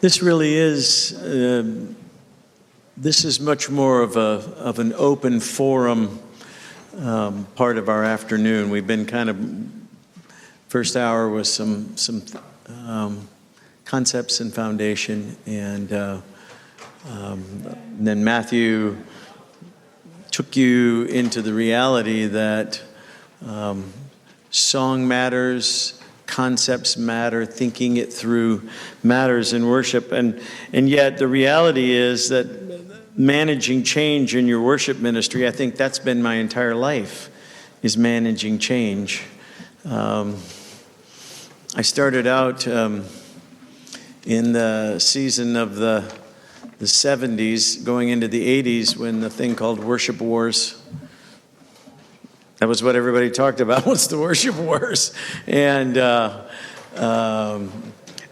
This really is, this is much more of an open forum part of our afternoon. We've been kind of, first hour was some concepts and foundation, and then Matthew took you into the reality that song matters, concepts matter, thinking it through matters in worship. And yet the reality is that managing change in your worship ministry, I think that's been my entire life, is managing change. I started out in the season of the 70s, going into the 80s, when the thing called worship wars, that was what everybody talked about. What's the worship wars? And that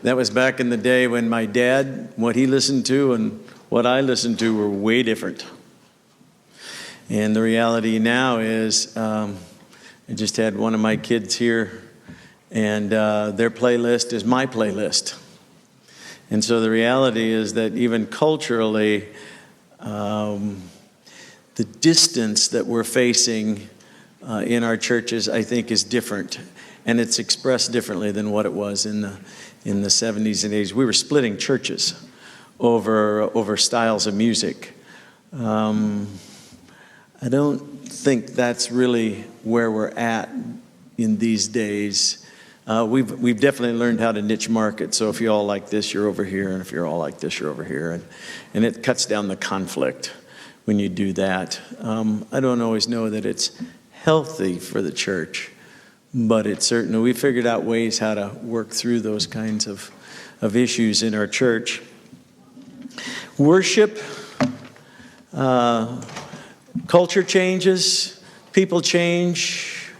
was back in the day when my dad, what he listened to and what I listened to were way different. And the reality now is, I just had one of my kids here, and their playlist is my playlist. And so the reality is that even culturally, the distance that we're facing in our churches, I think, is different, and it's expressed differently than what it was in the 70s and 80s. We were splitting churches over styles of music. I don't think that's really where we're at in these days. We've definitely learned how to niche market. So if you all like this, you're over here, and if you're all like this, you're over here, and it cuts down the conflict when you do that. I don't always know that it's healthy for the church, but it's certainly, we figured out ways how to work through those kinds of issues in our church. Worship, culture changes, people change,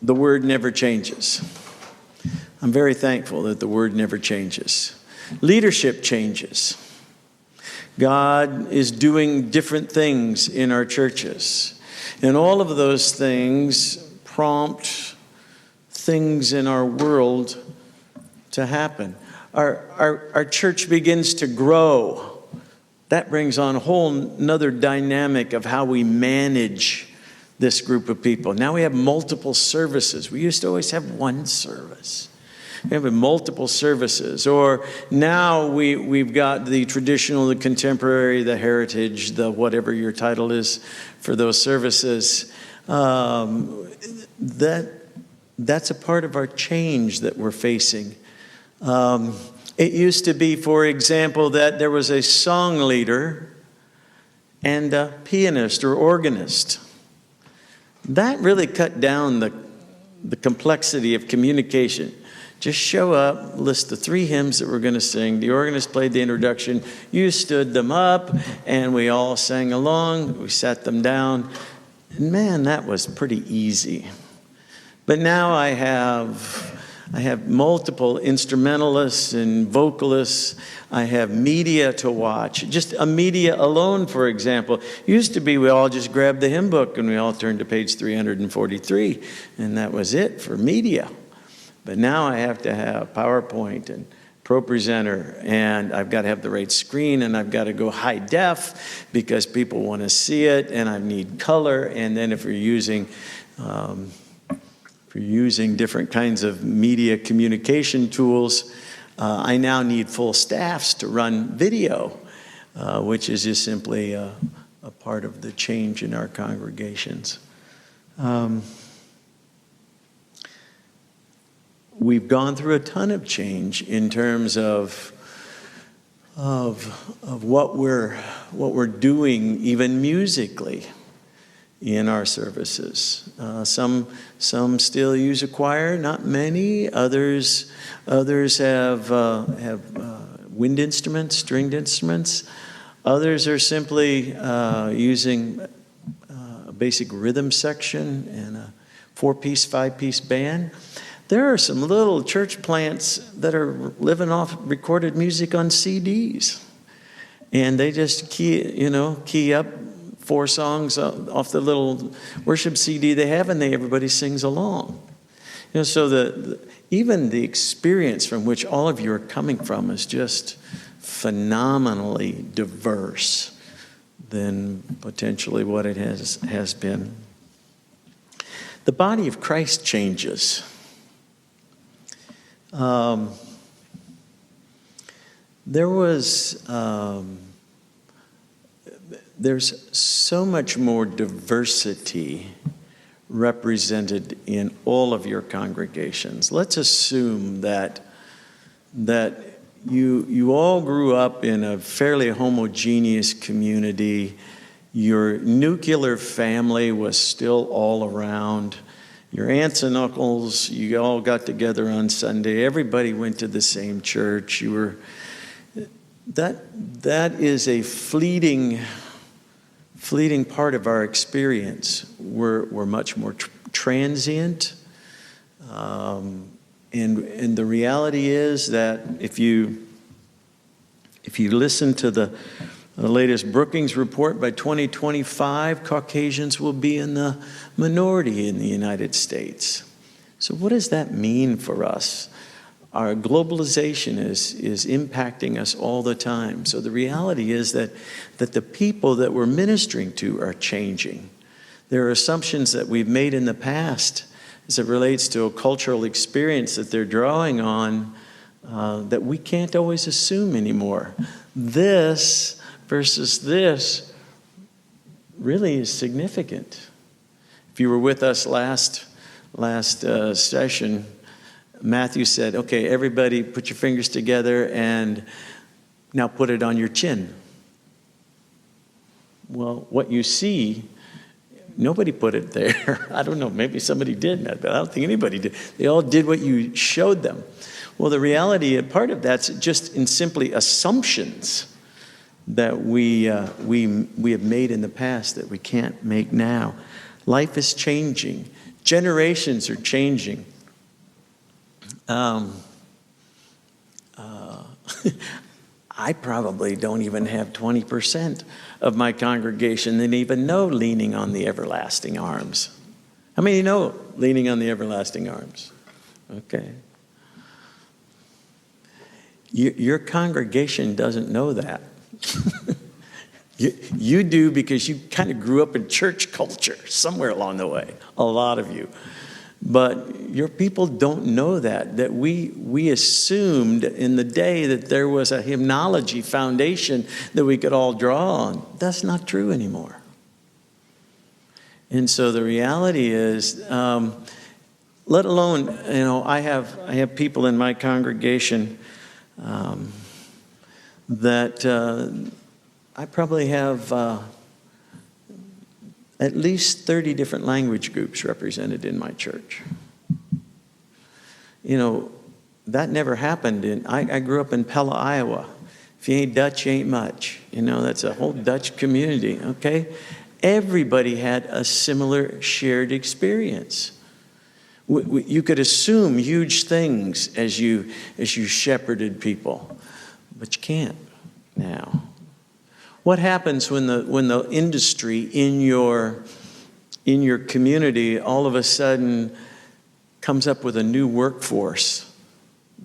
the word never changes. I'm very thankful that the word never changes. Leadership changes. God is doing different things in our churches. And all of those things prompt things in our world to happen. Our church begins to grow. That brings on a whole nother dynamic of how we manage this group of people. Now we have multiple services. We used to always have one service. We have multiple services. Or now we've got the traditional, the contemporary, the heritage, the whatever your title is for those services. That's a part of our change that we're facing. It used to be, for example, that there was a song leader and a pianist or organist. That really cut down the complexity of communication. Just show up, list the 3 hymns that we're going to sing. The organist played the introduction. You stood them up, and we all sang along. We sat them down. And man, that was pretty easy. But now I have multiple instrumentalists and vocalists. I have media to watch. Just a media alone, for example. Used to be we all just grabbed the hymn book and we all turned to page 343, and that was it for media. But now I have to have PowerPoint and ProPresenter, and I've got to have the right screen, and I've got to go high def because people want to see it, and I need color. And then if you're using different kinds of media communication tools, I now need full staffs to run video, which is just simply a part of the change in our congregations. We've gone through a ton of change in terms of what we're doing, even musically, in our services. Some still use a choir, not many. Others have wind instruments, stringed instruments. Others are simply using a basic rhythm section and a 4-piece, 5-piece band. There are some little church plants that are living off recorded music on CDs. And they just key up 4 songs off the little worship CD they have, and everybody sings along. So even the experience from which all of you are coming from is just phenomenally diverse than potentially what it has been. The body of Christ changes. There's so much more diversity represented in all of your congregations. Let's assume that you all grew up in a fairly homogeneous community. Your nuclear family was still all around. Your aunts and uncles, you all got together on Sunday. Everybody went to the same church. That is a fleeting part of our experience. We're much more transient. And the reality is that if you listen to the latest Brookings report, by 2025, Caucasians will be in the minority in the United States. So what does that mean for us? Our globalization is impacting us all the time. So the reality is that the people that we're ministering to are changing. There are assumptions that we've made in the past as it relates to a cultural experience that they're drawing on that we can't always assume anymore. This versus this really is significant. If you were with us last session, Matthew said, okay, everybody put your fingers together and now put it on your chin. Well, what you see, nobody put it there. I don't know, maybe somebody did, but I don't think anybody did. They all did what you showed them. Well, the reality, part of that's just in simply assumptions that we have made in the past that we can't make now. Life is changing. Generations are changing. I probably don't even have 20% of my congregation that even know leaning on the everlasting arms. How many know leaning on the everlasting arms? Okay. Your congregation doesn't know that. You do because you kind of grew up in church culture somewhere along the way, a lot of you. But your people don't know that we assumed in the day that there was a hymnology foundation that we could all draw on. That's not true anymore. And so the reality is, let alone, I have people in my congregation that I probably have at least 30 different language groups represented in my church. That never happened. I grew up in Pella, Iowa. If you ain't Dutch, you ain't much. That's a whole Dutch community, okay? Everybody had a similar shared experience. You could assume huge things as you shepherded people, but you can't now. What happens when the industry in your community all of a sudden comes up with a new workforce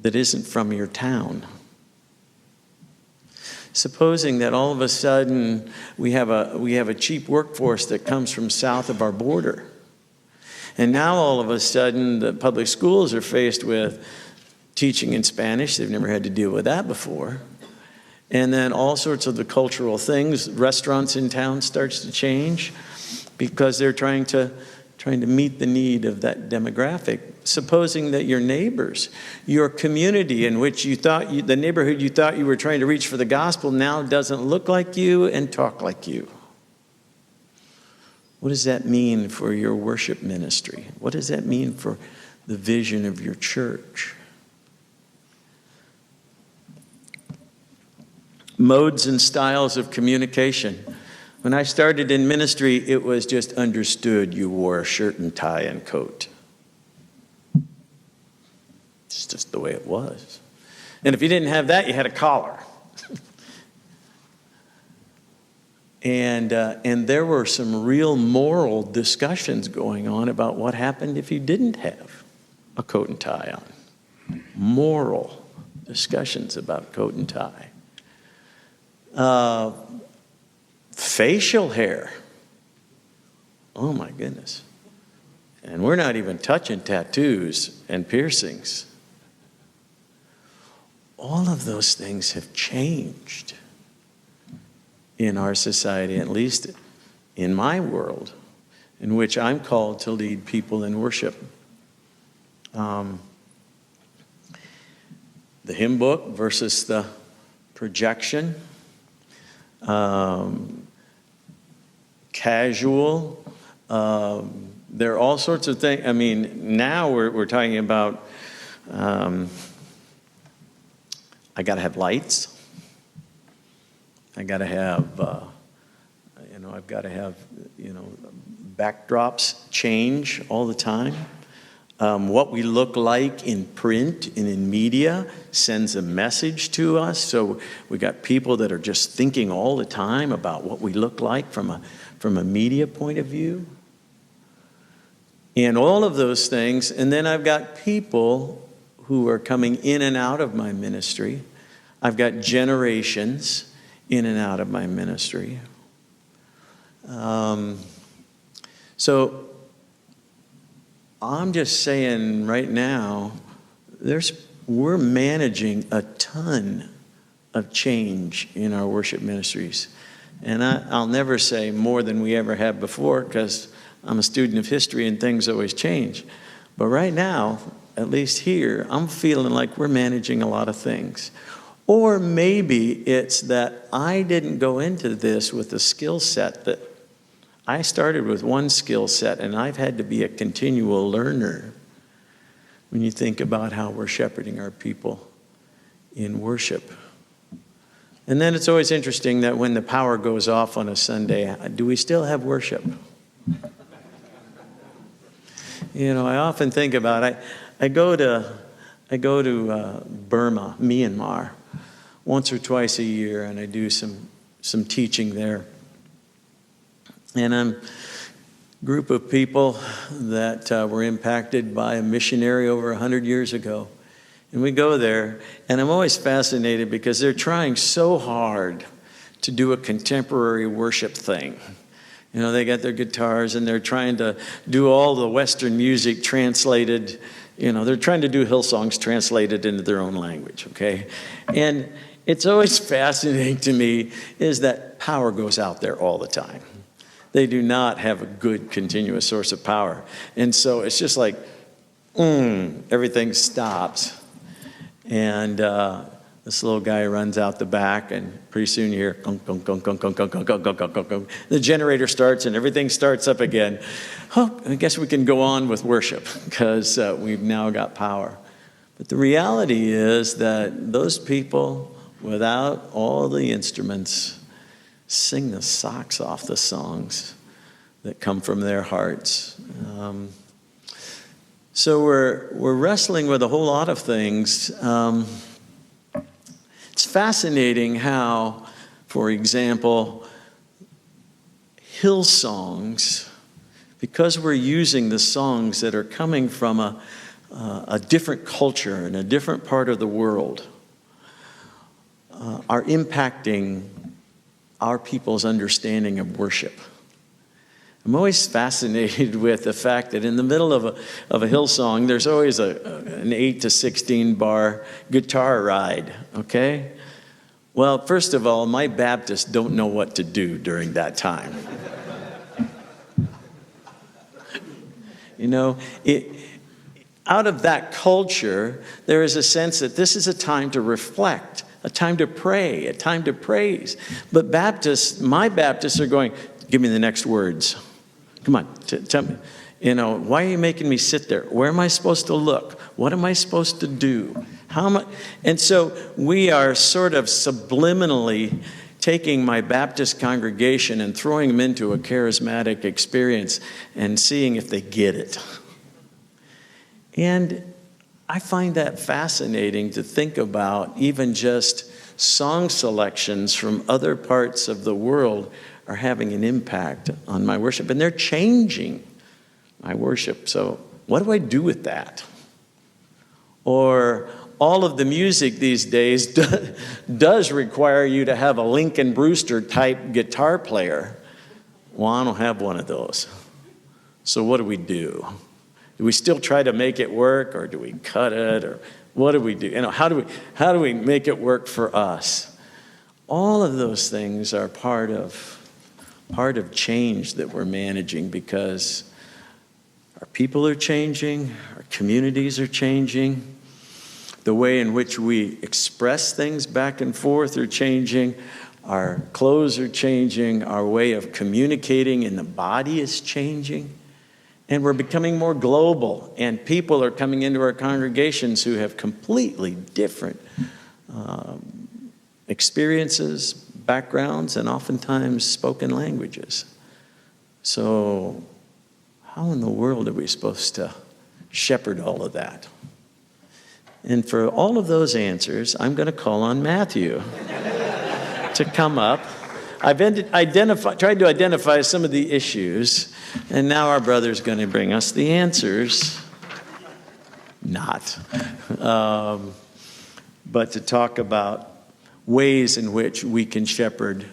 that isn't from your town? Supposing that all of a sudden we have a cheap workforce that comes from south of our border. And now all of a sudden the public schools are faced with teaching in Spanish. They've never had to deal with that before. And then all sorts of the cultural things, restaurants in town starts to change because they're trying to meet the need of that demographic. Supposing that your neighbors, your community in which the neighborhood you thought you were trying to reach for the gospel now doesn't look like you and talk like you. What does that mean for your worship ministry? What does that mean for the vision of your church? Modes and styles of communication. When I started in ministry, it was just understood you wore a shirt and tie and coat. It's just the way it was. And if you didn't have that, you had a collar. And there were some real moral discussions going on about what happened if you didn't have a coat and tie on. moral discussions about coat and tie. Facial hair. Oh my goodness. And we're not even touching tattoos and piercings. All of those things have changed in our society, at least in my world, in which I'm called to lead people in worship. The hymn book versus the projection. Casual. There are all sorts of things. I mean, now we're talking about, I got to have lights. I got to have, I've got to have, backdrops change all the time. What we look like in print and in media sends a message to us. So we got people that are just thinking all the time about what we look like from a media point of view. And all of those things. And then I've got people who are coming in and out of my ministry. I've got generations in and out of my ministry. So I'm just saying right now, we're managing a ton of change in our worship ministries. And I'll never say more than we ever have before, because I'm a student of history and things always change. But right now, at least here, I'm feeling like we're managing a lot of things. Or maybe it's that I didn't go into this with a skill set that I started with one skill set, and I've had to be a continual learner when you think about how we're shepherding our people in worship. And then it's always interesting that when the power goes off on a Sunday, do we still have worship? I often think about it. I go to Burma, Myanmar, once or twice a year, and I do some teaching there. And I'm a group of people that were impacted by a missionary over 100 years ago. And we go there, and I'm always fascinated because they're trying so hard to do a contemporary worship thing. They got their guitars, and they're trying to do all the Western music translated. They're trying to do Hillsongs translated into their own language, okay? And it's always fascinating to me is that power goes out there all the time. They do not have a good continuous source of power. And so it's just like, everything stops. And this little guy runs out the back, and pretty soon you hear, the generator starts, and everything starts up again. Oh, I guess we can go on with worship, because we've now got power. But the reality is that those people, without all the instruments, sing the socks off the songs that come from their hearts. So we're wrestling with a whole lot of things. It's fascinating how, for example, Hillsongs, because we're using the songs that are coming from a different culture in a different part of the world, are impacting our people's understanding of worship. I'm always fascinated with the fact that in the middle of a Hillsong, there's always an 8 to 16 bar guitar ride, okay? Well, first of all, my Baptists don't know what to do during that time. Out of that culture, there is a sense that this is a time to reflect, a time to pray, a time to praise. But my Baptists are going, give me the next words. Come on, tell me. Why are you making me sit there? Where am I supposed to look? What am I supposed to do? How am I? And so we are sort of subliminally taking my Baptist congregation and throwing them into a charismatic experience and seeing if they get it. And I find that fascinating to think about. Even just song selections from other parts of the world are having an impact on my worship, and they're changing my worship. So what do I do with that? Or all of the music these days does require you to have a Lincoln Brewster type guitar player. Well, I don't have one of those. So what do we do? Do we still try to make it work, or do we cut it, or what do we do? How do we make it work for us? All of those things are part of change that we're managing, because our people are changing, our communities are changing, the way in which we express things back and forth are changing, our clothes are changing, our way of communicating in the body is changing, and we're becoming more global, and people are coming into our congregations who have completely different experiences, backgrounds, and oftentimes spoken languages. So how in the world are we supposed to shepherd all of that? And for all of those answers, I'm going to call on Matthew to come up. I've tried to identify some of the issues, and now our brother's going to bring us the answers. Not. But to talk about ways in which we can shepherd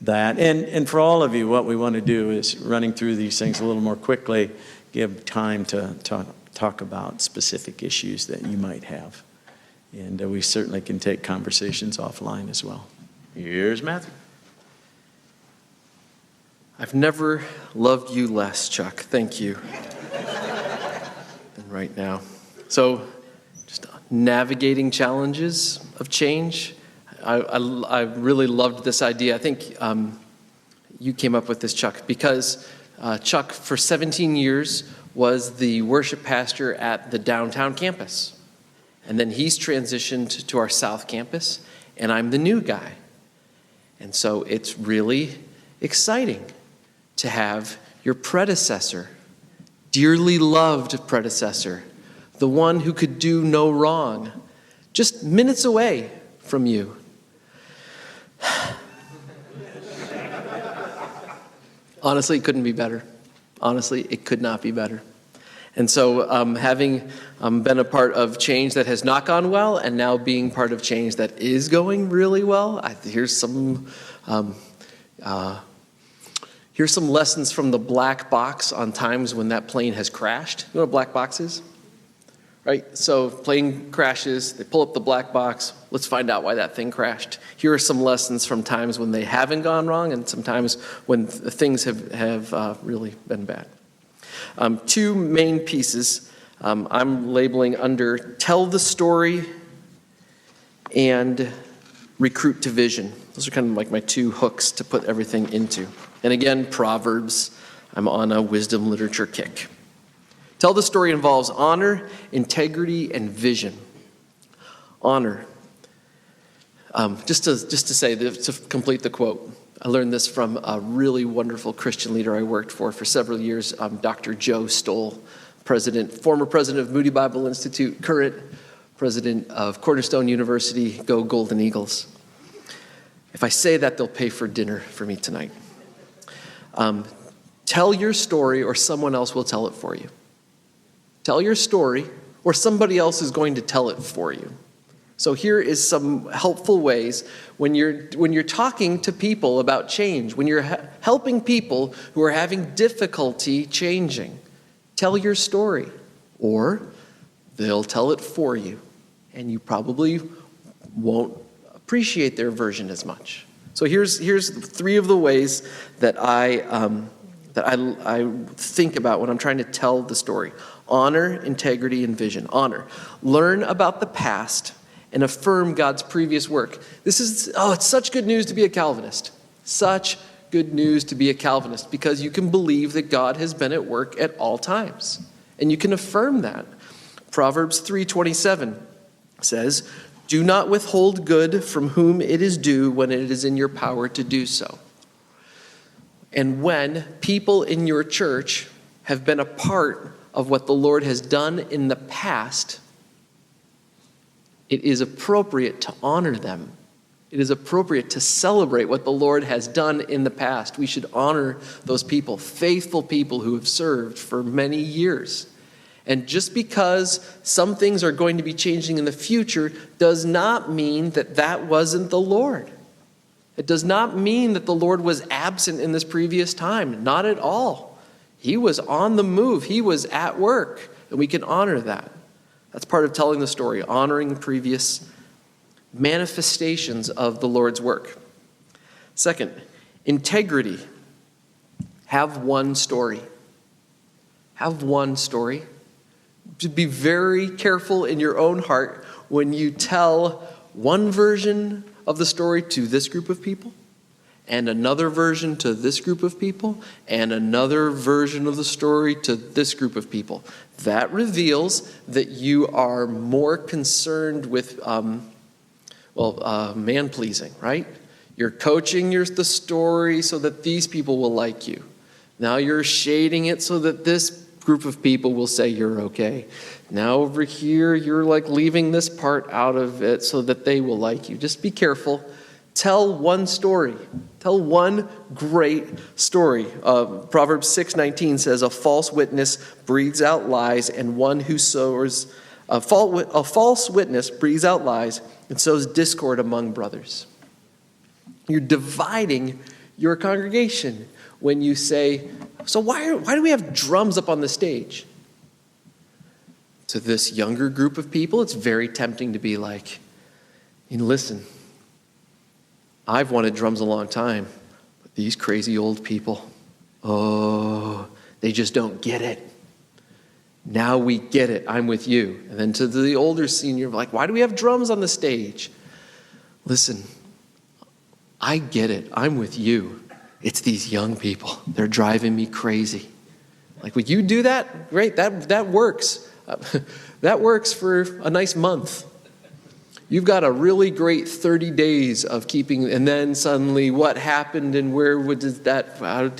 that. And for all of you, what we want to do is, running through these things a little more quickly, give time to talk about specific issues that you might have. And we certainly can take conversations offline as well. Here's Matthew. I've never loved you less, Chuck. Thank you. than right now. So just navigating challenges of change. I really loved this idea. I think you came up with this, Chuck, because Chuck, for 17 years, was the worship pastor at the downtown campus. And then he's transitioned to our South campus, and I'm the new guy. And so it's really exciting to have your predecessor, dearly loved predecessor, the one who could do no wrong, just minutes away from you. Honestly, it couldn't be better. Honestly, it could not be better. And so having been a part of change that has not gone well, and now being part of change that is going really well, here's some lessons from the black box on times when that plane has crashed. You know what a black box is? Right? So plane crashes, they pull up the black box. Let's find out why that thing crashed. Here are some lessons from times when they haven't gone wrong and sometimes when things have really been bad. Two main pieces I'm labeling under tell the story and recruit to vision. Those are kind of like my two hooks to put everything into. And again, Proverbs, I'm on a wisdom literature kick. Tell the story involves honor, integrity, and vision. Honor. Just to say, to complete the quote, I learned this from a really wonderful Christian leader I worked for several years, Dr. Joe Stoll, former president of Moody Bible Institute, current president of Cornerstone University. Go Golden Eagles. If I say that, they'll pay for dinner for me tonight. Tell your story or someone else will tell it for you. Tell your story or somebody else is going to tell it for you. So here is some helpful ways when you're talking to people about change, when you're helping people who are having difficulty changing. Tell your story, or they'll tell it for you, and you probably won't appreciate their version as much. So here's three of the ways that I think about when I'm trying to tell the story. Honor, integrity, and vision. Honor. Learn about the past and affirm God's previous work. It's such good news to be a Calvinist. Such good news to be a Calvinist, because you can believe that God has been at work at all times. And you can affirm that. Proverbs 3:27 says, "Do not withhold good from whom it is due when it is in your power to do so." And when people in your church have been a part of what the Lord has done in the past, it is appropriate to honor them. It is appropriate to celebrate what the Lord has done in the past. We should honor those people, faithful people who have served for many years. And just because some things are going to be changing in the future does not mean that that wasn't the Lord. It does not mean that the Lord was absent in this previous time. Not at all. He was on the move. He was at work. And we can honor that. That's part of telling the story, honoring previous manifestations of the Lord's work. Second, integrity. Have one story. Have one story. To be very careful in your own heart when you tell one version of the story to this group of people, and another version to this group of people, and another version of the story to this group of people. That reveals that you are more concerned with, man-pleasing, right? You're coaching the story so that these people will like you. Now you're shading it so that this group of people will say you're okay. Now over here, you're like leaving this part out of it so that they will like you. Just be careful. Tell one story. Tell one great story. Proverbs 6:19 says, "A false witness breathes out lies, and one who sows a false witness breathes out lies and sows discord among brothers." You're dividing your congregation when you say, "So why do we have drums up on the stage?" To this younger group of people, it's very tempting to be like, listen, I've wanted drums a long time, but these crazy old people, they just don't get it. Now we get it. I'm with you. And then to the older senior, like, why do we have drums on the stage? Listen, I get it. I'm with you. It's these young people. They're driving me crazy. Like, would you do that? Great. That works. That works for a nice month. You've got a really great 30 days of keeping, and then suddenly what happened and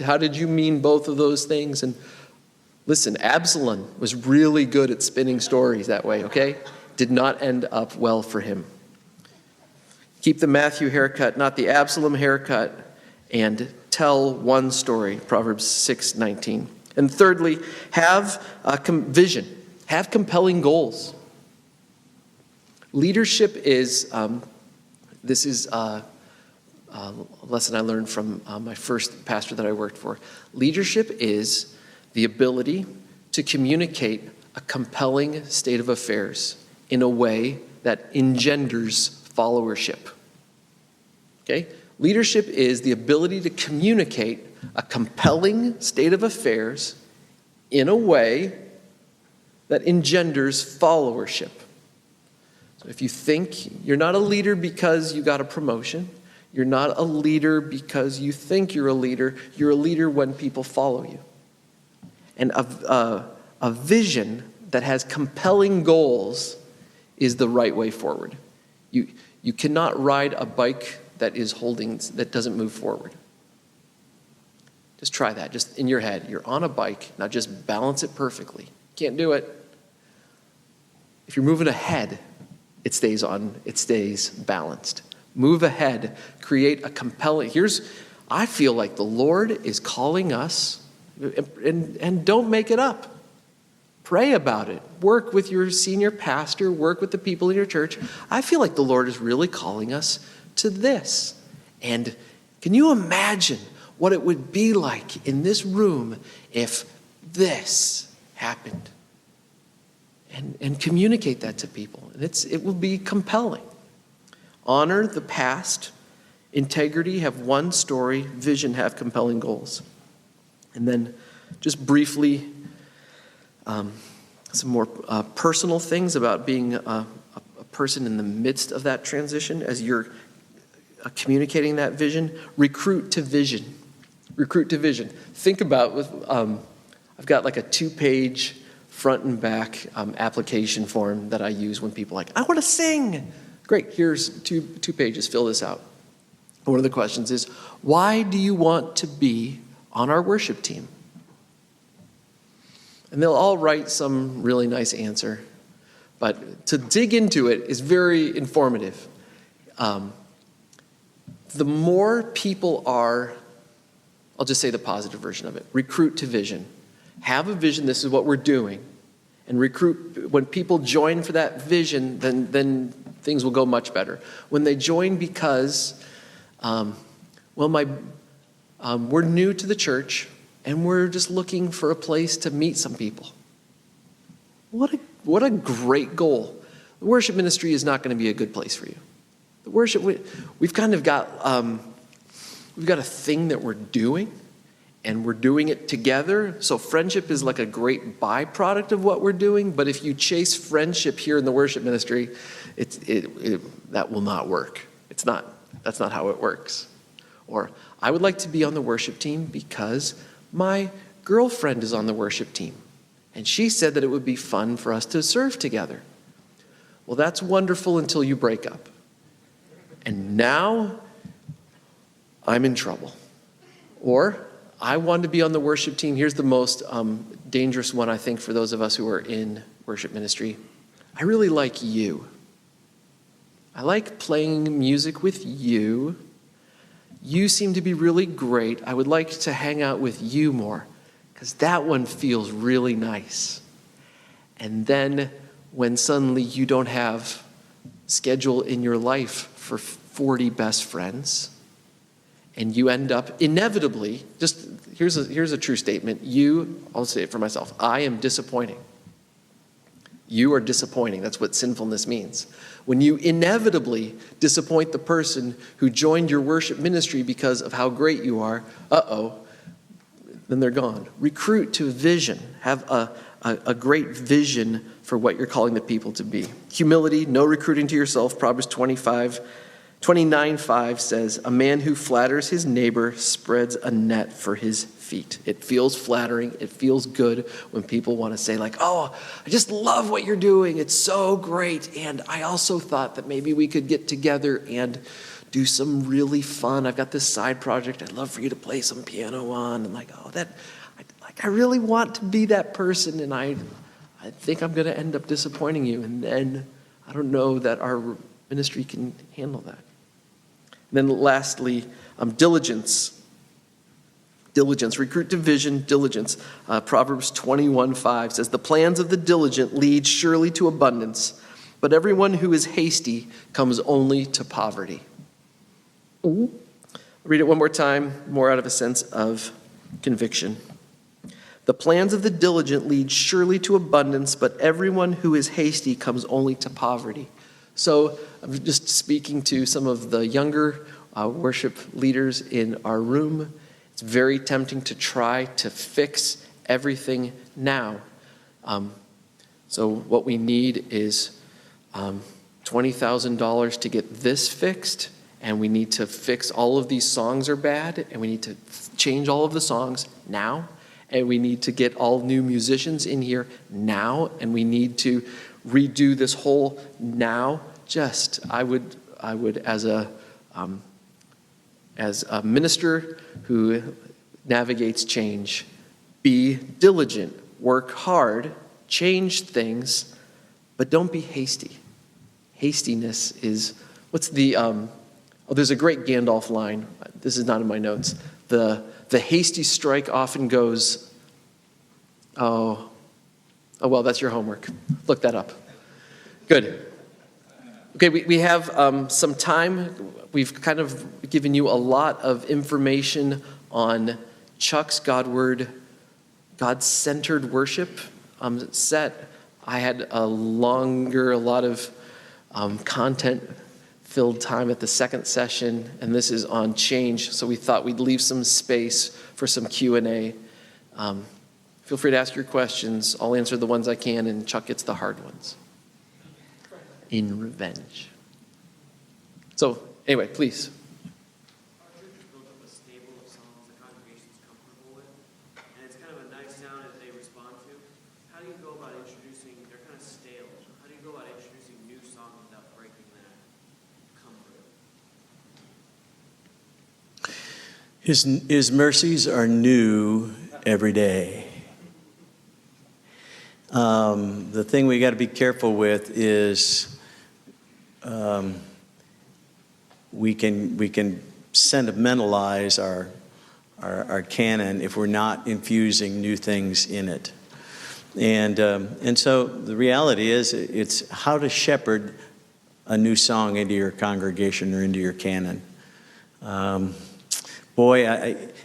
how did you mean both of those things? And listen, Absalom was really good at spinning stories that way, okay? Did not end up well for him. Keep the Matthew haircut, not the Absalom haircut, and tell one story, Proverbs 6:19. And thirdly, have a vision. Have compelling goals. Leadership is, this is a lesson I learned from my first pastor that I worked for. Leadership is the ability to communicate a compelling state of affairs in a way that engenders followership. Okay? Leadership is the ability to communicate a compelling state of affairs in a way that engenders followership. So if you think you're not a leader because you got a promotion, you're not a leader because you think you're a leader when people follow you. And a vision that has compelling goals is the right way forward. You cannot ride a bike that doesn't move forward. Just try that, just in your head. You're on a bike, now just balance it perfectly. Can't do it. If you're moving ahead, it stays balanced. Move ahead, create a compelling, I feel like the Lord is calling us, and don't make it up. Pray about it. Work with your senior pastor, work with the people in your church. I feel like the Lord is really calling us to this. And can you imagine what it would be like in this room if this happened? And communicate that to people. And it will be compelling. Honor the past. Integrity, have one story. Vision, have compelling goals. And then just briefly, some more personal things about being a person in the midst of that transition as you're communicating that vision. Recruit to vision. Recruit to vision. Think about, I've got like a 2-page front and back application form that I use when people are like, I want to sing. Great, here's two pages, fill this out. One of the questions is, why do you want to be on our worship team? And they'll all write some really nice answer. But to dig into it is very informative. The more people are, I'll just say the positive version of it, recruit to vision. Have a vision, this is what we're doing. and recruit. When people join for that vision, then things will go much better. When they join because, we're new to the church and we're just looking for a place to meet some people. What a great goal. The worship ministry is not going to be a good place for you. The worship, we've kind of got, we've got a thing that we're doing, and we're doing it together. So friendship is like a great byproduct of what we're doing. But if you chase friendship here in the worship ministry, that will not work. That's not how it works. Or I would like to be on the worship team because my girlfriend is on the worship team, and she said that it would be fun for us to serve together. Well, that's wonderful until you break up. And now I'm in trouble. Or I want to be on the worship team. Here's the most dangerous one, I think, for those of us who are in worship ministry. I really like you. I like playing music with you. You seem to be really great. I would like to hang out with you more because that one feels really nice. And then when suddenly you don't have schedule in your life for 40 best friends, and you end up inevitably, just here's a true statement. I'll say it for myself, I am disappointing. You are disappointing. That's what sinfulness means. When you inevitably disappoint the person who joined your worship ministry because of how great you are, then they're gone. Recruit to vision. Have a great vision for what you're calling the people to be. Humility, no recruiting to yourself. Proverbs 29:5 says, a man who flatters his neighbor spreads a net for his feet. It feels flattering. It feels good when people want to say like, oh, I just love what you're doing. It's so great. And I also thought that maybe we could get together and do some really fun. I've got this side project I'd love for you to play some piano on. And I really want to be that person. And I think I'm going to end up disappointing you. And then I don't know that our ministry can handle that. And then lastly, diligence. Diligence, recruit to vision, diligence. Proverbs 21:5 says, the plans of the diligent lead surely to abundance, but everyone who is hasty comes only to poverty. I'll read it one more time, more out of a sense of conviction. The plans of the diligent lead surely to abundance, but everyone who is hasty comes only to poverty. So I'm just speaking to some of the younger worship leaders in our room. It's very tempting to try to fix everything now. So what we need is $20,000 to get this fixed, and we need to fix all of these songs are bad, and we need to change all of the songs now, and we need to get all new musicians in here now, and we need to redo this whole now. I would as a minister who navigates change, be diligent, work hard, change things, but don't be hasty. Hastiness is, there's a great Gandalf line. This is not in my notes. The hasty strike often goes, well, that's your homework. Look that up. Good. Okay, we have some time. We've kind of given you a lot of information on Chuck's God-centered worship set. I had a lot of content-filled time at the second session, and this is on change, so we thought we'd leave some space for some Q&A. Feel free to ask your questions. I'll answer the ones I can, and Chuck gets the hard ones. In revenge. So, anyway, please. Our church has built up a stable of songs the congregation's comfortable with, and it's kind of a nice sound that they respond to. How do you go about introducing, they're kind of stale, how do you go about introducing new songs without breaking that comfort? His mercies are new every day. The thing we got to be careful with is we can sentimentalize our canon if we're not infusing new things in it. And so the reality is it's how to shepherd a new song into your congregation or into your canon.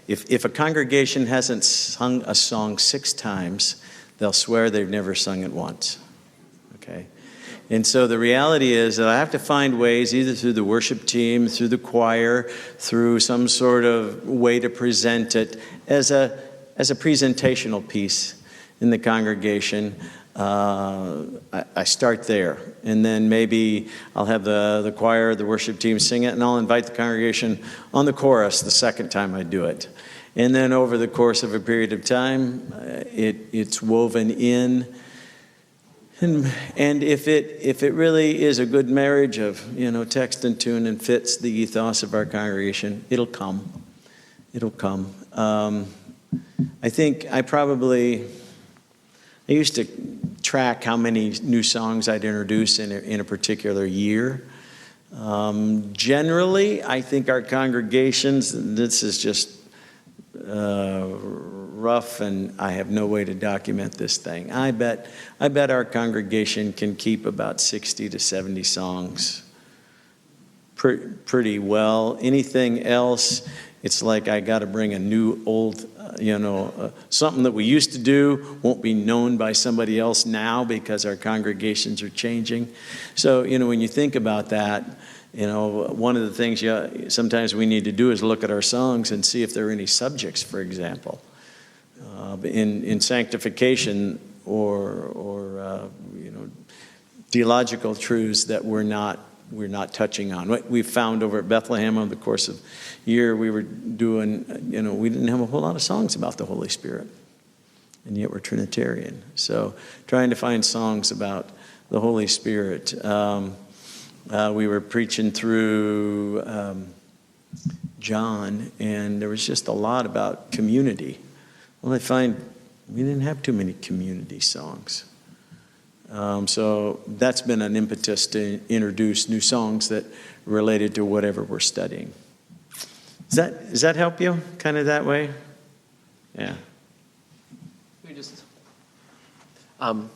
If a congregation hasn't sung a song 6 times, they'll swear they've never sung it once. Okay? And so the reality is that I have to find ways, either through the worship team, through the choir, through some sort of way to present it as a presentational piece in the congregation. I start there, and then maybe I'll have the choir, the worship team sing it, and I'll invite the congregation on the chorus the second time I do it. And then over the course of a period of time, it's woven in. And if it really is a good marriage of text and tune and fits the ethos of our congregation, it'll come. It'll come. I think I used to track how many new songs I'd introduce in a particular year. Generally, I think our congregations, this is just rough, and I have no way to document this thing. I bet our congregation can keep about 60 to 70 songs pretty well. Anything else, it's like I got to bring a new old, something that we used to do won't be known by somebody else now because our congregations are changing. So, when you think about that, one of the things sometimes we need to do is look at our songs and see if there are any subjects, for example, in sanctification or theological truths that we're not touching on. What we found over at Bethlehem over the course of a year, we were doing, we didn't have a whole lot of songs about the Holy Spirit, and yet we're Trinitarian. So trying to find songs about the Holy Spirit. We were preaching through John, and there was just a lot about community. Well, I find we didn't have too many community songs. So that's been an impetus to introduce new songs that related to whatever we're studying. Does that help you, kind of that way? Yeah. We just kind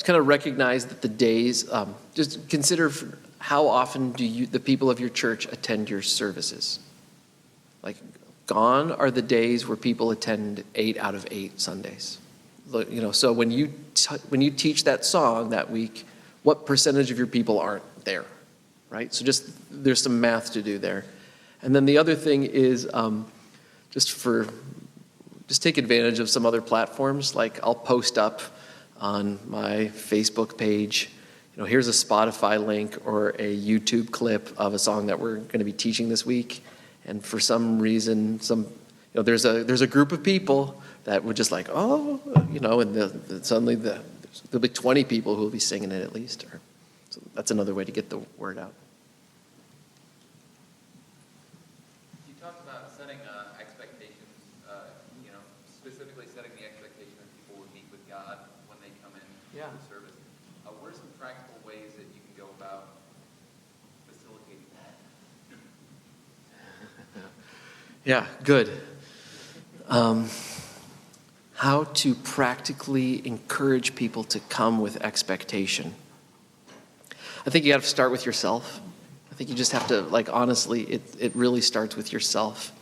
of recognize that the days, just consider how often do the people of your church attend your services? Like, gone are the days where people attend 8 out of 8 Sundays. So when you teach that song that week, what percentage of your people aren't there, right? So there's some math to do there. And then the other thing is just take advantage of some other platforms. Like, I'll post up on my Facebook page, here's a Spotify link or a YouTube clip of a song that we're going to be teaching this week. And for some reason, there's a group of people that would just like, and suddenly there'll be 20 people who will be singing it at least. So that's another way to get the word out. You talked about setting expectations, specifically setting the expectation that people would meet with God when they come in to the service. What are some practical ways that you can go about facilitating that? Yeah, good. How to practically encourage people to come with expectation. I think you have to start with yourself. I think you just have to, honestly, it really starts with yourself.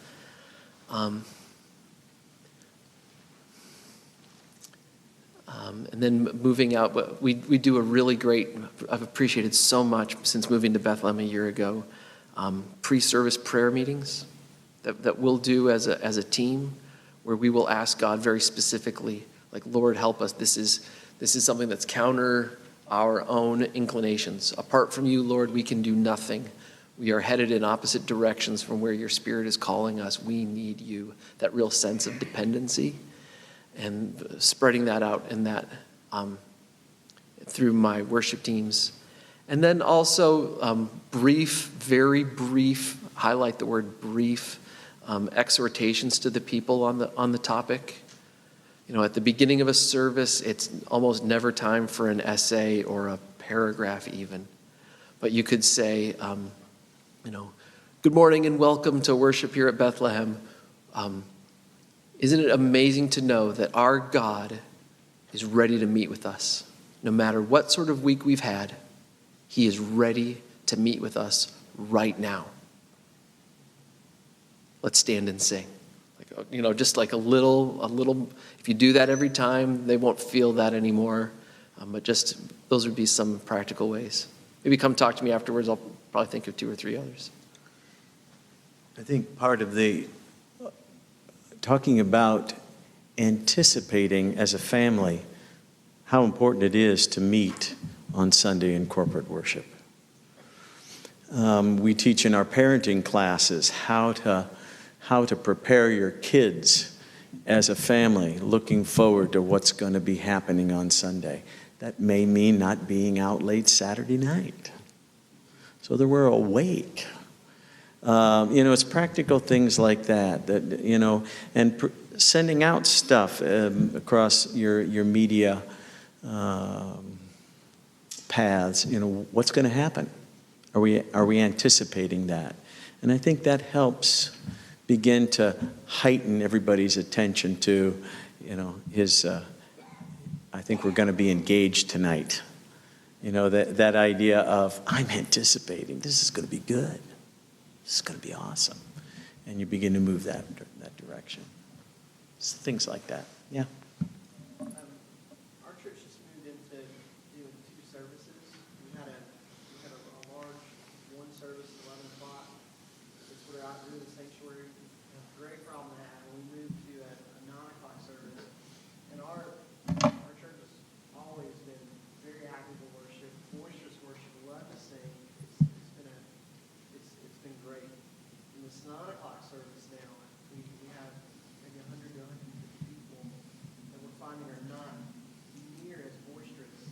And then moving out, we do a really great, I've appreciated so much since moving to Bethlehem a year ago, pre-service prayer meetings that we'll do as a team, where we will ask God very specifically, Lord, help us. This is something that's counter our own inclinations. Apart from you, Lord, we can do nothing. We are headed in opposite directions from where your Spirit is calling us. We need you. That real sense of dependency, and spreading that out in that through my worship teams. And then also very brief, highlight the word brief, exhortations to the people on the topic. At the beginning of a service, it's almost never time for an essay or a paragraph even. But you could say, good morning and welcome to worship here at Bethlehem. Isn't it amazing to know that our God is ready to meet with us. No matter what sort of week we've had, he is ready to meet with us right now. Let's stand and sing. Just like a little, if you do that every time, they won't feel that anymore. But just, those would be some practical ways. Maybe come talk to me afterwards. I'll probably think of 2 or 3 others. I think part of the talking about anticipating as a family how important it is to meet on Sunday in corporate worship. We teach in our parenting classes how to prepare your kids as a family, looking forward to what's going to be happening on Sunday. That may mean not being out late Saturday night, so that we're awake. It's practical things like that, and sending out stuff across your media paths. What's going to happen? Are we anticipating that? And I think that helps begin to heighten everybody's attention to, I think we're going to be engaged tonight. That idea of, I'm anticipating, this is going to be good. This is going to be awesome. And you begin to move that direction. So things like that. Yeah. Our church just moved into doing 2 services. We had a large one service at 11 o'clock. It's where I grew the sanctuary. Great problem to have. We moved to a 9 o'clock service. And our church has always been very active in worship, boisterous worship. We love to sing. It's been great. In this 9 o'clock service now, we have maybe 100 to 150 people that we're finding are not near as boisterous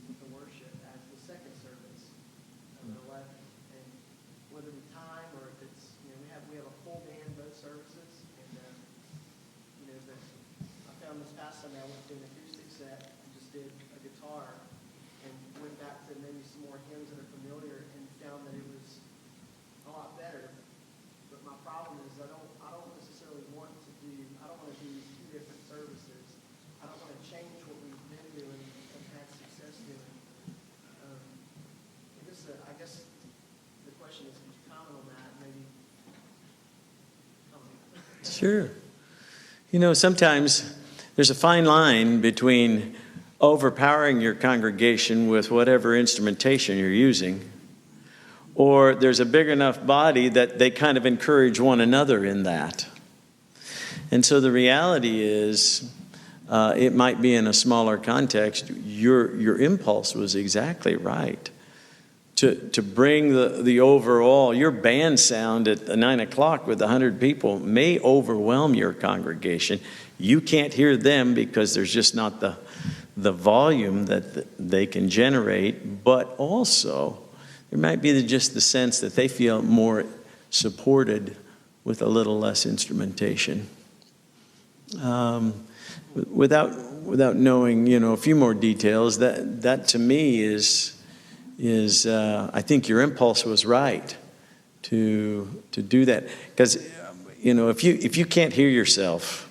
with the worship as the second service of 11. And whether we time or if it's, we have a full band both services. And, I found this past Sunday I went to an acoustic set and just did a guitar and went back to maybe some more hymns that are familiar and found that it was a lot better. But my problem is I don't necessarily want to do 2 different services. I don't want to change what we've been doing and had success doing. I guess the question is, could you comment on that? Maybe comment. Sure. Sometimes there's a fine line between overpowering your congregation with whatever instrumentation you're using, or there's a big enough body that they kind of encourage one another in that. And so the reality is, it might be in a smaller context. Your impulse was exactly right. To bring the overall, your band sound at 9 o'clock with 100 people may overwhelm your congregation. You can't hear them because there's just not the volume that they can generate, but also there might be just the sense that they feel more supported with a little less instrumentation. Without knowing, a few more details, that to me is I think your impulse was right to do that, because if you can't hear yourself,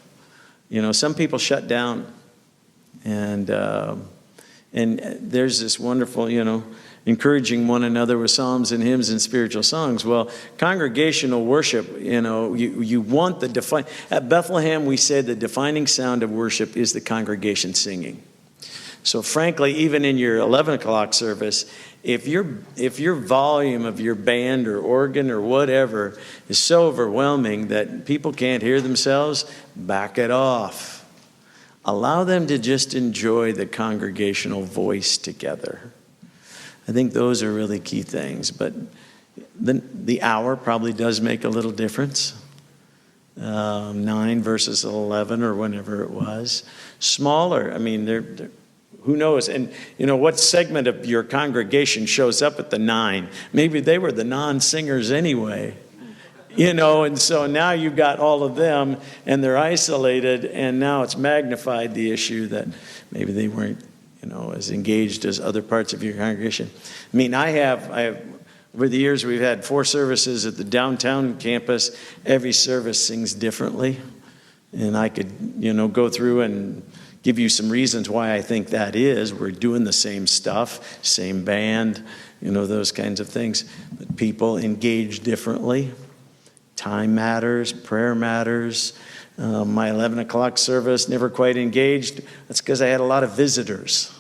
some people shut down, and there's this wonderful encouraging one another with psalms and hymns and spiritual songs. Well, congregational worship, you want at Bethlehem we say the defining sound of worship is the congregation singing. So frankly, even in your 11 o'clock service, if your volume of your band or organ or whatever is so overwhelming that people can't hear themselves, back it off. Allow them to just enjoy the congregational voice together. I think those are really key things. But the hour probably does make a little difference. 9 versus 11 or whenever it was. Smaller, they're who knows? And, what segment of your congregation shows up at the 9? Maybe they were the non-singers anyway. And so now you've got all of them, and they're isolated, and now it's magnified the issue that maybe they weren't, as engaged as other parts of your congregation. I have, over the years, we've had 4 services at the downtown campus. Every service sings differently, and I could, go through and give you some reasons why I think that is. We're doing the same stuff, same band, those kinds of things. But people engage differently. Time matters, prayer matters. My 11 o'clock service never quite engaged. That's because I had a lot of visitors.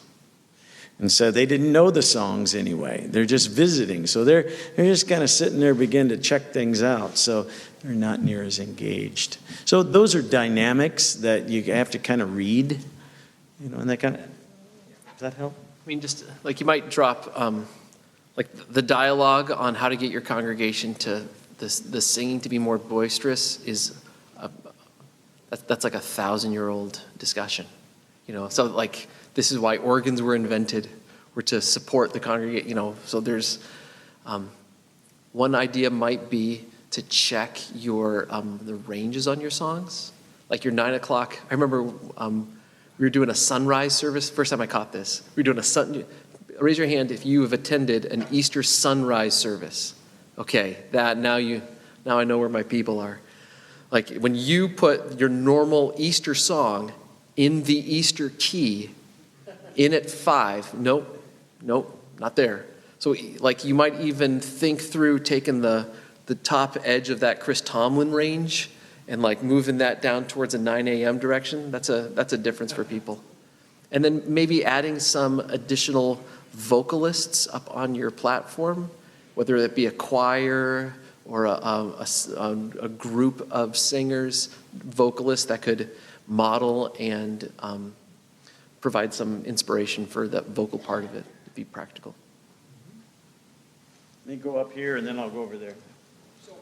And so they didn't know the songs anyway. They're just visiting. So they're just kind of sitting there, begin to check things out. So they're not near as engaged. So those are dynamics that you have to kind of read, and that kind of, does that help? I mean, just like you might drop like the dialogue on how to get your congregation to the singing to be more boisterous is that's like 1,000-year-old discussion, So like this is why organs were invented, were to support the congregation, So there's one idea might be to check your the ranges on your songs, like your 9 o'clock. I remember we were doing a sunrise service. First time I caught this, we were doing raise your hand if you have attended an Easter sunrise service. Okay, now I know where my people are. Like when you put your normal Easter song in the Easter key, in at 5, nope, not there. So like you might even think through taking the top edge of that Chris Tomlin range and like moving that down towards a 9 a.m. direction. That's a difference for people. And then maybe adding some additional vocalists up on your platform, whether it be a choir or a group of singers, vocalists that could model and provide some inspiration for that vocal part of it to be practical. Let me go up here and then I'll go over there. So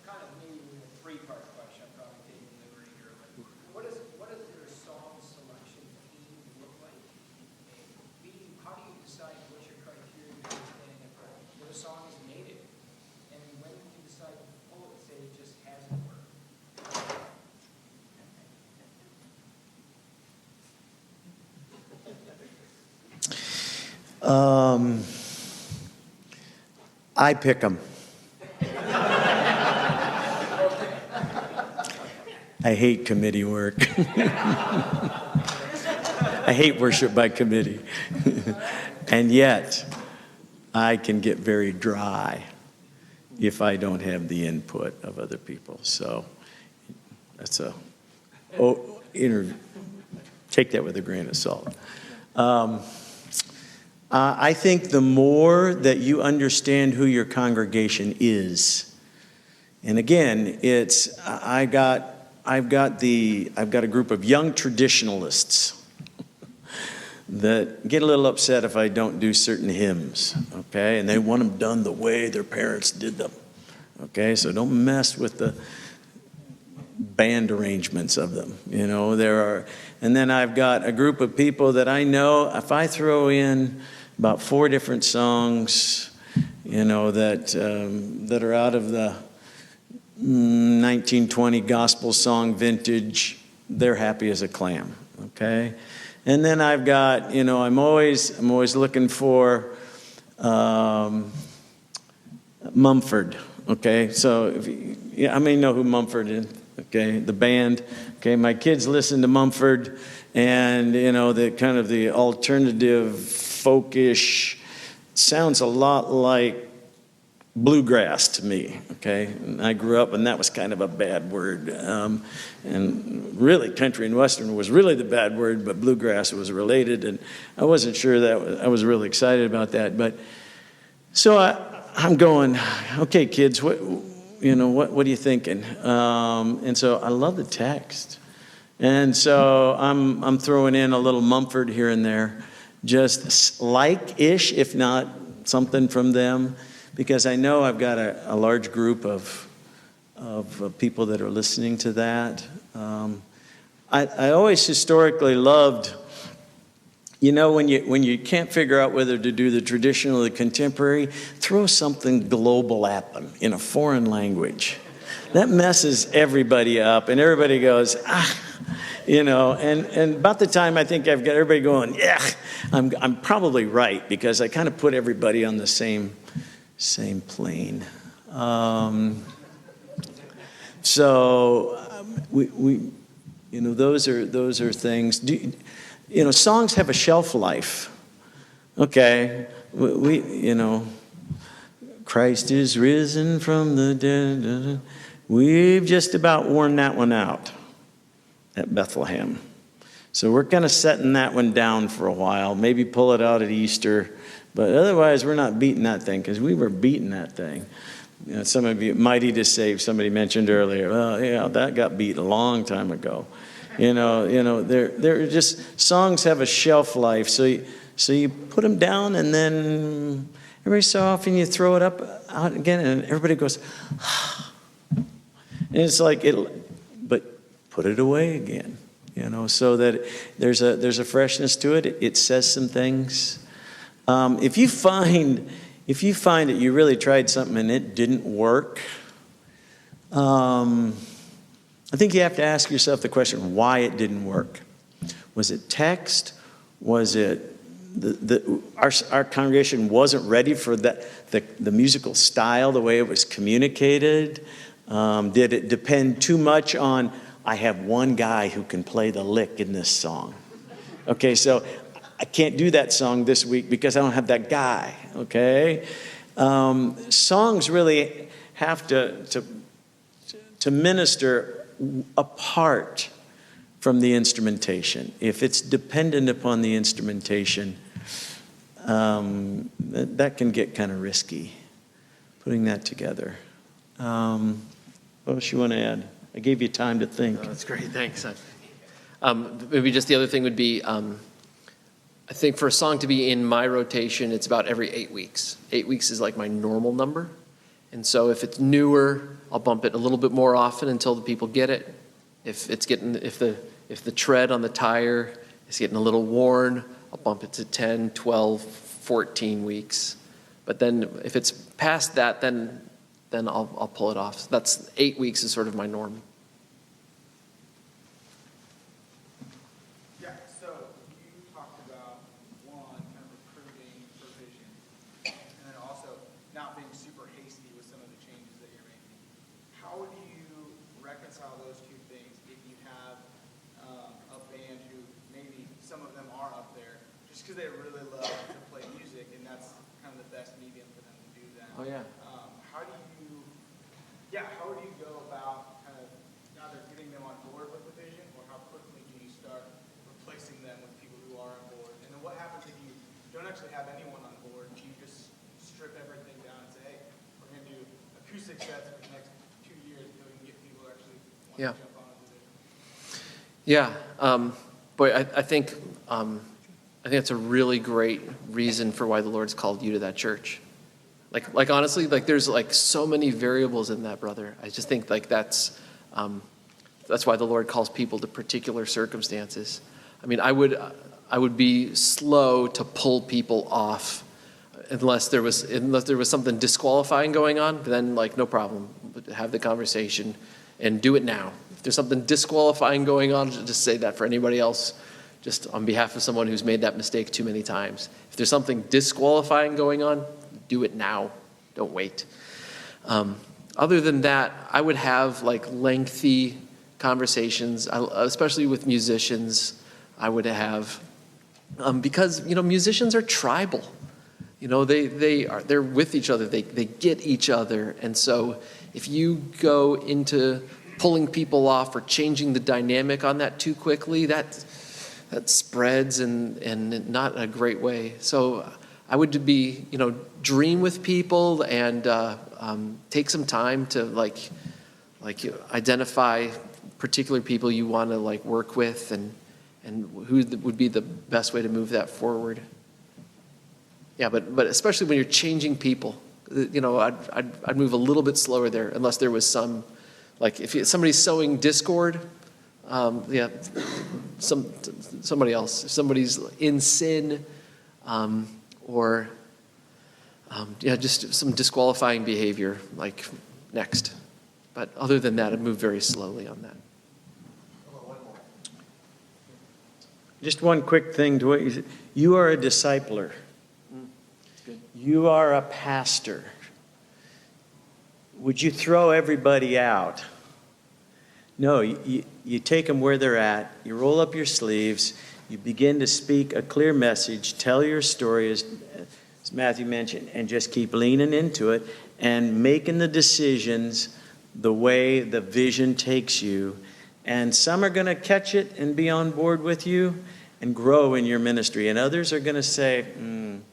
kind of maybe a three-part question, I'm probably taking liberty here, but what does your song selection team look like? And B, how do you decide what your criteria is and if a song is native? And when do you decide to pull it, say it just hasn't worked? I pick them. I hate committee work. I hate worship by committee. And yet, I can get very dry if I don't have the input of other people. So that's take that with a grain of salt. I think the more that you understand who your congregation is, and again, I've got a group of young traditionalists that get a little upset if I don't do certain hymns, okay? And they want them done the way their parents did them, okay? So don't mess with the band arrangements of them, and then I've got a group of people that I know if I throw in about 4 different songs, that are out of the 1920 gospel song vintage, they're happy as a clam, okay? And then I've got, I'm always looking for Mumford, okay? So, I may know who Mumford is, okay? The band, okay? My kids listen to Mumford, and, the kind of the alternative, folkish, sounds a lot like bluegrass to me, okay? And I grew up, and that was kind of a bad word. And really, country and western was really the bad word, but bluegrass was related, and I wasn't sure that I was really excited about that. But so I'm going, okay, kids, what are you thinking? And so I love the text, and so I'm throwing in a little Mumford here and there, just like-ish, if not something from them, because I know I've got a large group of people that are listening to that. I always historically loved, when you can't figure out whether to do the traditional or the contemporary, throw something global at them in a foreign language. That messes everybody up, and everybody goes, and about the time I think I've got everybody going, yeah, I'm probably right, because I kind of put everybody on the same plane. So we those are things. songs have a shelf life. Okay, Christ is risen from the dead. We've just about worn that one out at Bethlehem. So we're kind of setting that one down for a while, maybe pull it out at Easter, but otherwise we're not beating that thing, because we were beating that thing. Some of you, Mighty to Save, somebody mentioned earlier, well, yeah, that got beat a long time ago. They're just, songs have a shelf life, so you put them down, and then every so often you throw it out again, and everybody goes, and it's like, but put it away again, so that there's a freshness to it. It says some things. If you find that you really tried something and it didn't work, I think you have to ask yourself the question, why it didn't work. Was it text? Was it our congregation wasn't ready for the musical style, the way it was communicated? Did it depend too much on, I have one guy who can play the lick in this song? Okay, so I can't do that song this week because I don't have that guy, okay? Songs really have to minister apart from the instrumentation. If it's dependent upon the instrumentation, that can get kind of risky, putting that together. What else you want to add? I gave you time to think. That's great, thanks. Maybe just the other thing would be, I think for a song to be in my rotation, it's about every 8 weeks. 8 weeks is like my normal number. And so if it's newer, I'll bump it a little bit more often until the people get it. If the tread on the tire is getting a little worn, I'll bump it to 10, 12, 14 weeks. But then if it's past that, then I'll pull it off. So that's 8 weeks is sort of my norm. Yeah, so you talked about one, kind of recruiting provision, and then also not being super hasty with some of the changes that you're making. How do you reconcile those two things if you have a band who maybe some of them are up there just because they really love to play music, and that's kind of the best medium for them to do that? Oh, yeah. How do you go about kind of either getting them on board with the vision, or how quickly do you start replacing them with people who are on board? And then what happens if you don't actually have anyone on board? Do you just strip everything down and say, hey, we're going to do acoustic sets for the next 2 years until we can get people who actually want to jump on with it? Yeah, boy, I think it's a really great reason for why the Lord's called you to that church. Like honestly, like there's like so many variables in that, brother. I just think like that's why the Lord calls people to particular circumstances. I mean, I would be slow to pull people off unless there was something disqualifying going on. Then like no problem, have the conversation and do it now. If there's something disqualifying going on, just say that for anybody else, just on behalf of someone who's made that mistake too many times. If there's something disqualifying going on, do it now. Don't wait. Other than that, I would have like lengthy conversations, especially with musicians. I would have, because musicians are tribal. They're with each other. They get each other, and so if you go into pulling people off or changing the dynamic on that too quickly, that spreads and not a great way. So I would be, dream with people and take some time to like identify particular people you want to like work with and who would be the best way to move that forward. Yeah, but especially when you're changing people, I'd move a little bit slower there unless there was some, like if somebody's sowing discord, somebody else. If somebody's in sin, or just some disqualifying behavior, like next. But other than that, I'd move very slowly on that. Just one quick thing to what you said. You are a discipler. Good. You are a pastor. Would you throw everybody out? No, you take them where they're at. You roll up your sleeves. You begin to speak a clear message, tell your story, as Matthew mentioned, and just keep leaning into it and making the decisions the way the vision takes you. And some are going to catch it and be on board with you and grow in your ministry. And others are going to say, and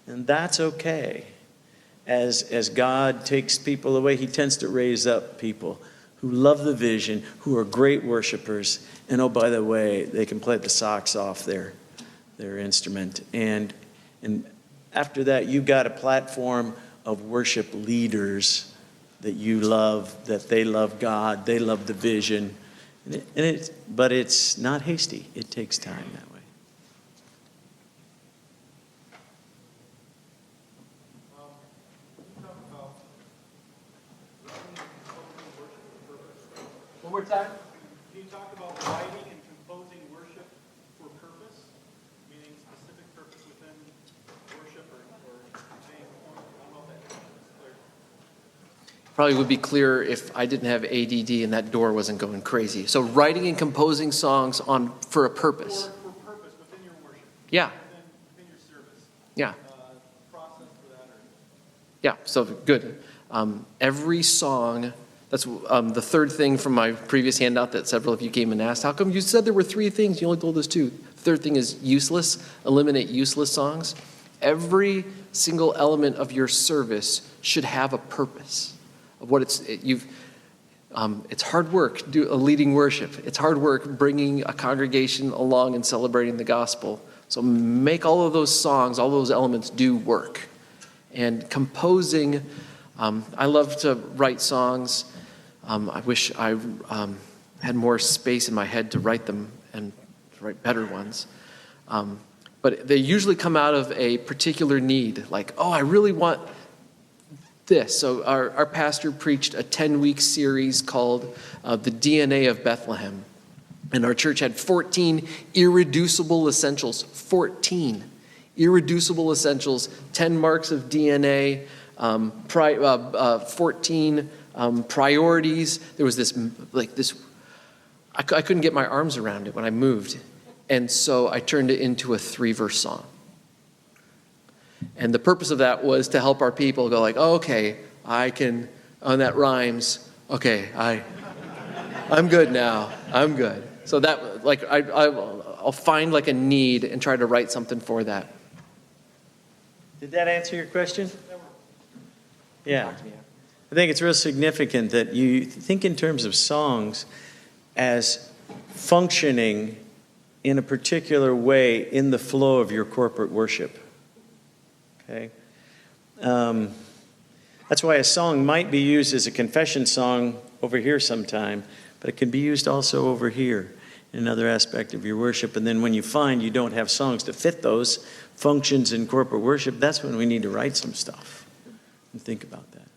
that's okay. As God takes people away, he tends to raise up people who love the vision, who are great worshipers. And oh, by the way, they can play the socks off their instrument. And after that, you've got a platform of worship leaders that you love, that they love God, they love the vision. But it's not hasty. It takes time that way. One more time. Can you talk about writing and composing worship for purpose, meaning specific purpose within worship or saying, I don't know if that's clear. Probably would be clearer if I didn't have ADD and that door wasn't going crazy. So writing and composing songs for a purpose. For purpose within your worship, Yeah, within your service. yeah, Process for that or yeah. So good. Every song, that's the third thing from my previous handout that several of you came and asked. How come you said there were 3 things? You only told us 2. The third thing is useless. Eliminate useless songs. Every single element of your service should have a purpose of what it's hard work leading worship. It's hard work bringing a congregation along and celebrating the gospel. So make all of those songs, all those elements do work. And composing, I love to write songs. I wish I had more space in my head to write them and to write better ones. But they usually come out of a particular need, like, oh, I really want this. So our pastor preached a 10-week series called The DNA of Bethlehem. And our church had 14 irreducible essentials. 14 irreducible essentials, 10 marks of DNA, 14 priorities. There was this. I couldn't get my arms around it when I moved. And so I turned it into a 3-verse song. And the purpose of that was to help our people go like, oh, okay, I can, that rhymes. Okay, I'm good now. I'm good. So that, like, I'll find like a need and try to write something for that. Did that answer your question? Yeah. I think it's real significant that you think in terms of songs as functioning in a particular way in the flow of your corporate worship. Okay? That's why a song might be used as a confession song over here sometime, but it can be used also over here in another aspect of your worship. And then when you find you don't have songs to fit those functions in corporate worship, that's when we need to write some stuff and think about that.